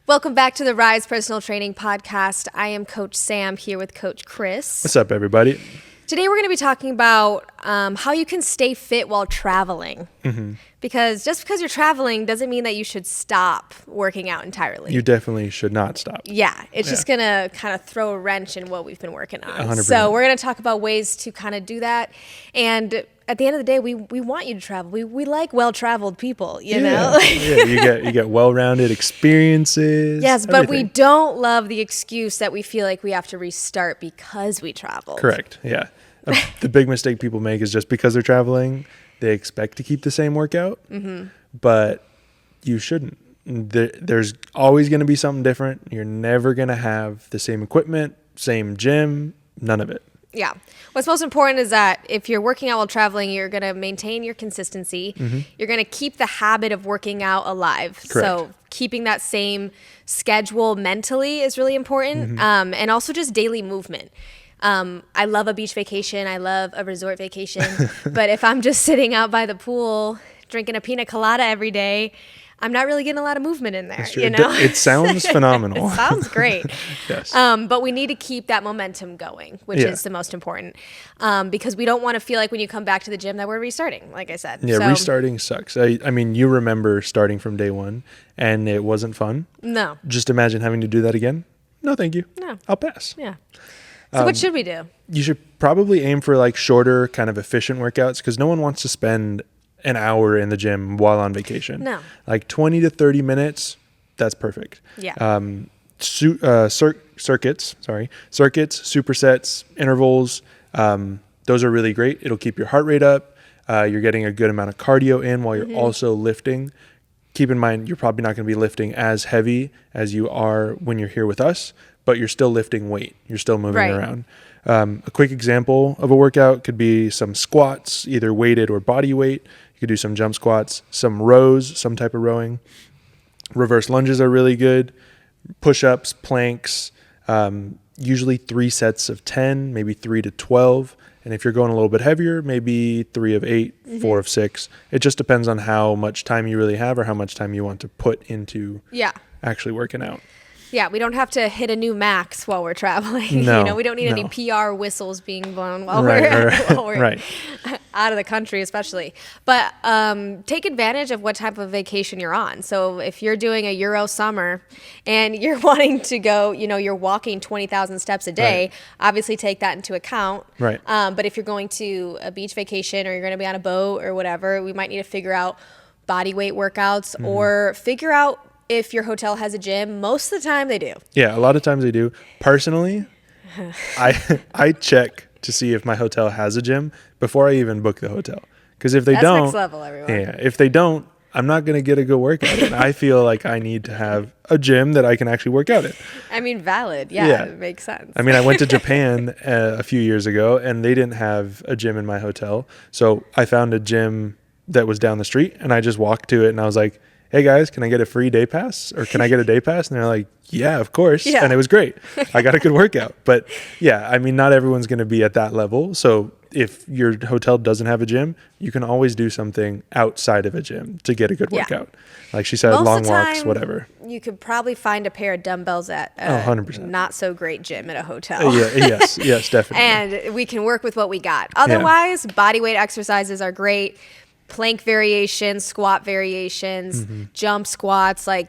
Welcome back to the Rise Personal Training Podcast. I am Coach Sam here with Coach Chris. What's up, everybody? Today we're going to be talking about how you can stay fit while traveling. Mm-hmm. Because just because you're traveling doesn't mean that you should stop working out entirely. You definitely should not stop. Yeah, it's just going to kind of throw a wrench in what we've been working on. 100%. So we're going to talk about ways to kind of do that. And at the end of the day, we want you to travel. We like well-traveled people, you know? Yeah, you get well-rounded experiences. Yes, but we everything. don't love the excuse that we feel like we have to restart because we traveled. Correct, yeah. The big mistake people make is just because they're traveling, they expect to keep the same workout, but you shouldn't. There's always going to be something different. You're never going to have the same equipment, same gym, none of it. Yeah. What's most important is that if you're working out while traveling, you're going to maintain your consistency. You're going to keep the habit of working out alive. Correct. So keeping that same schedule mentally is really important. And also just daily movement. I love a beach vacation. I love a resort vacation. But if I'm just sitting out by the pool, drinking a pina colada every day, I'm not really getting a lot of movement in there, you know? It sounds phenomenal. It sounds great. Yes. But we need to keep that momentum going, which is the most important. Because we don't want to feel like when you come back to the gym that we're restarting, like I said. Yeah, So, restarting sucks. I mean, you remember starting from day one and it wasn't fun. No. Just imagine having to do that again. No, thank you. No. I'll pass. Yeah. So what should we do? You should probably aim for like shorter, kind of efficient workouts because no one wants to spend an hour in the gym while on vacation. No. Like 20 to 30 minutes, that's perfect. Yeah. Circuits, supersets, intervals, those are really great. It'll keep your heart rate up. You're getting a good amount of cardio in while you're also lifting. Keep in mind, you're probably not going to be lifting as heavy as you are when you're here with us, but you're still lifting weight. You're still moving around. A quick example of a workout could be some squats, either weighted or body weight. You could do some jump squats, some rows, some type of rowing. Reverse lunges are really good. Push-ups, planks, usually 3 sets of 10, maybe 3 to 12. And if you're going a little bit heavier, maybe 3 of 8, 4 of 6. It just depends on how much time you really have or how much time you want to put into actually working out. Yeah, we don't have to hit a new max while we're traveling. No, you know, we don't need any no. PR whistles being blown while Right, we're right. out of the country, especially. But take advantage of what type of vacation you're on. So if you're doing a Euro summer and you're wanting to go, you know, you're walking 20,000 steps a day, obviously take that into account. Right. But if you're going to a beach vacation or you're going to be on a boat or whatever, we might need to figure out body weight workouts or figure out if your hotel has a gym. Most of the time they do. Yeah, a lot of times they do. Personally, I check to see if my hotel has a gym before I even book the hotel. Because if they That's don't, next level, everyone. yeah, if they don't, I'm not going to get a good workout in. I feel like I need to have a gym that I can actually work out in. I mean, valid. Yeah, Yeah. it makes sense. I mean, I went to Japan a few years ago and they didn't have a gym in my hotel. So I found a gym that was down the street and I just walked to it and I was like, hey guys, can I get a free day pass or can I get a day pass? And they're like, yeah, of course. Yeah. And it was great. I got a good workout. But yeah, I mean, not everyone's going to be at that level. So if your hotel doesn't have a gym, you can always do something outside of a gym to get a good workout. Like she said, Most long of the walks, time, whatever. You could probably find a pair of dumbbells at a 100%. not so great gym at a hotel. Yes, definitely. And we can work with what we got. Otherwise, body weight exercises are great. Plank variations, squat variations, jump squats, like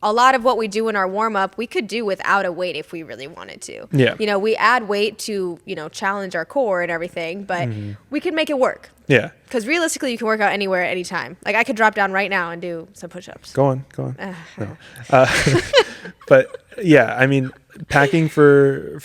a lot of what we do in our warm up, we could do without a weight if we really wanted to. Yeah. You know, we add weight to, you know, challenge our core and everything, but we can make it work. Yeah. Because realistically, you can work out anywhere, anytime. Like I could drop down right now and do some push-ups. Go on. No. But yeah, I mean, packing for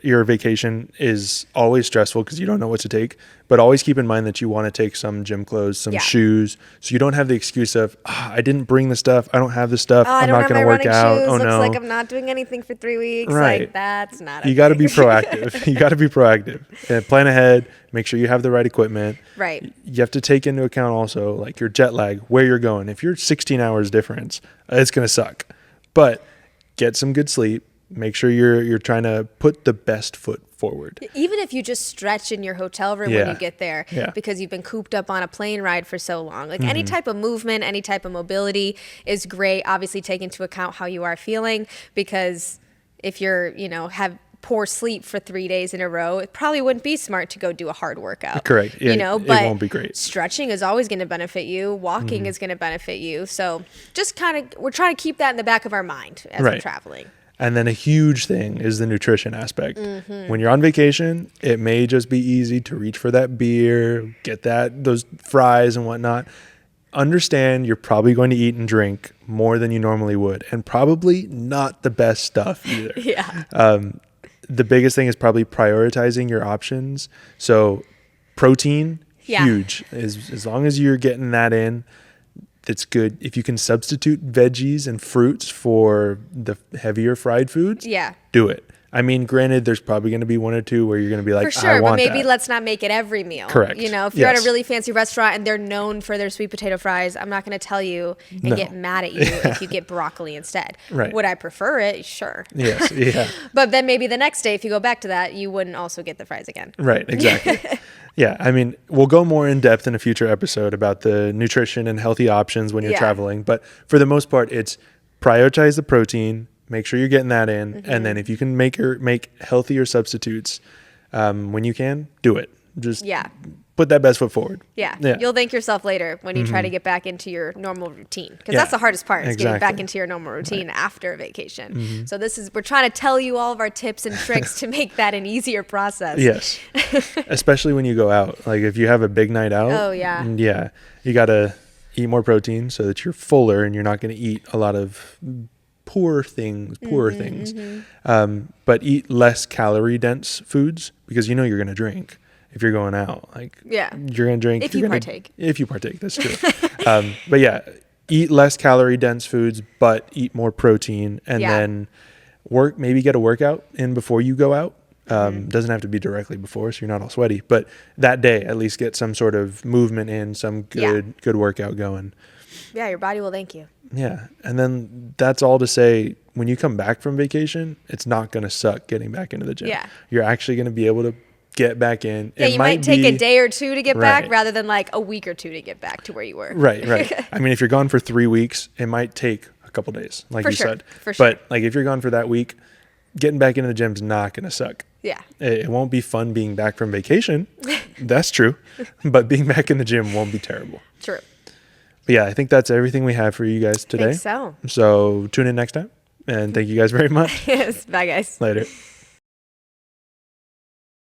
your vacation is always stressful because you don't know what to take. But always keep in mind that you want to take some gym clothes, some shoes, so you don't have the excuse of I didn't bring the stuff, I don't have the stuff, I'm not going to work out. Shoes. Oh Looks no, like I'm not doing anything for 3 weeks. Right. Like that's not. You got to be proactive. You got to be proactive and plan ahead. Make sure you have the right equipment. Right. You have to take into account also like your jet lag, where you're going. If you're 16 hours difference, it's going to suck. But get some good sleep. Make sure you're trying to put the best foot forward. Even if you just stretch in your hotel room when you get there, because you've been cooped up on a plane ride for so long. Like any type of movement, any type of mobility is great. Obviously, take into account how you are feeling, because if you're, have poor sleep for 3 days in a row, it probably wouldn't be smart to go do a hard workout. Correct. Yeah, but it won't be great. Stretching is always going to benefit you. Walking is going to benefit you. So just we're trying to keep that in the back of our mind as we're traveling. And then a huge thing is the nutrition aspect. When you're on vacation, it may just be easy to reach for that beer, get those fries and whatnot. Understand you're probably going to eat and drink more than you normally would, and probably not the best stuff either. The biggest thing is probably prioritizing your options. So protein, huge. As long as you're getting that in, it's good. If you can substitute veggies and fruits for the heavier fried foods, do it. I mean, granted, there's probably going to be one or two where you're going to be like, for sure, I want but maybe that. Let's not make it every meal. Correct. If you're at a really fancy restaurant and they're known for their sweet potato fries, I'm not going to tell you and get mad at you if you get broccoli instead. Right. Would I prefer it? Sure. Yes. Yeah. But then maybe the next day, if you go back to that, you wouldn't also get the fries again. Right. Exactly. Yeah. I mean, we'll go more in depth in a future episode about the nutrition and healthy options when you're traveling. But for the most part, it's prioritize the protein. Make sure you're getting that in, and then if you can make healthier substitutes when you can, do it. Just put that best foot forward. Yeah. You'll thank yourself later when you try to get back into your normal routine, because that's the hardest part, is getting back into your normal routine after a vacation. So we're trying to tell you all of our tips and tricks to make that an easier process. Yes, especially when you go out. Like if you have a big night out, you gotta eat more protein so that you're fuller and you're not going to eat a lot of poorer things. But eat less calorie dense foods, because you're going to drink if you're going out. You're going to drink if you partake. If you partake, that's true. But eat less calorie dense foods, but eat more protein, and then maybe get a workout in before you go out. Doesn't have to be directly before, so you're not all sweaty, but that day at least get some sort of movement in, some good workout going. Yeah, your body will thank you. Yeah. And then that's all to say, when you come back from vacation, it's not going to suck getting back into the gym. Yeah. You're actually going to be able to get back in. Yeah, you might take a day or two to get back, rather than like a week or two to get back to where you were. Right. I mean, if you're gone for 3 weeks, it might take a couple days, like you said. For sure. But like if you're gone for that week, getting back into the gym's not going to suck. Yeah. It won't be fun being back from vacation. That's true. But being back in the gym won't be terrible. True. But yeah, I think that's everything we have for you guys today. I think so. So tune in next time. And thank you guys very much. Yes. Bye, guys. Later.